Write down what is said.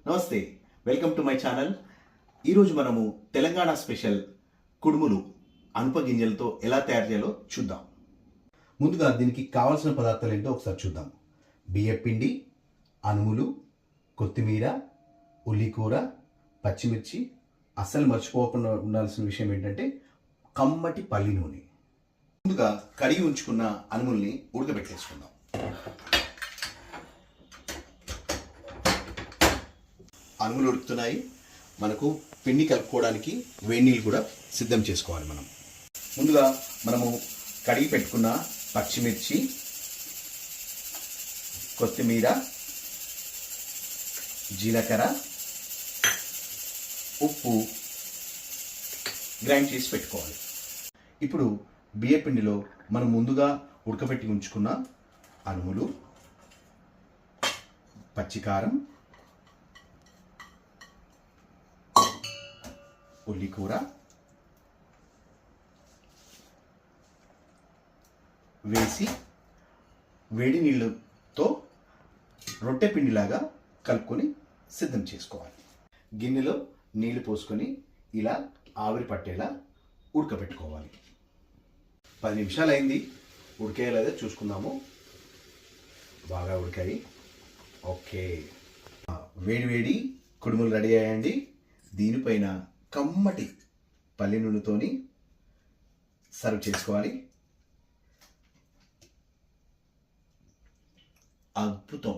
నమస్తే, welcome to my channel. ఈరోజు మనము తెలంగాణ స్పెషల్ కుడుములు అనుప గింజలతో ఎలా తయారు చేయాలో చూద్దాం. ముందుగా దీనికి కావాల్సిన పదార్థాలు ఏంటో ఒకసారి చూద్దాం. బియ్యపిండి, అనుములు, కొత్తిమీర, ఉల్లికూర, పచ్చిమిర్చి. అస్సలు మర్చిపోకుండా ఉండాల్సిన విషయం ఏంటంటే కమ్మటి పల్లి నూనె. ముందుగా కడిగి ఉంచుకున్న అనుముల్ని ఉడకబెట్టేసుకుందాం. అనుములు ఉడుకుతున్నాయి. మనకు పిండి కలుపుకోవడానికి వేడి నీళ్ళు కూడా సిద్ధం చేసుకోవాలి. ముందుగా మనము కడిగి పెట్టుకున్న పచ్చిమిర్చి, కొత్తిమీర, జీలకర్ర, ఉప్పు గ్రైండ్ చేసి పెట్టుకోవాలి. ఇప్పుడు బియ్యపిండిలో మనం ముందుగా ఉడకబెట్టి ఉంచుకున్న అనుములు, పచ్చికారం, ఉల్లికూర వేసి వేడి నీళ్ళతో రొట్టె పిండిలాగా కలుపుకొని సిద్ధం చేసుకోవాలి. గిన్నెలో నీళ్లు పోసుకొని ఇలా ఆవిరి పట్టేలా ఉడకబెట్టుకోవాలి. 10 నిమిషాలు అయింది. ఉడికేలా చూసుకుందాము. బాగా ఉడికాయి. ఓకే, వేడి వేడి కుడుములు రెడీ అయ్యండి. దీనిపైన కమ్మటి పల్లి నూనెతోని సర్వ్ చేసుకోవాలి. అద్భుతం.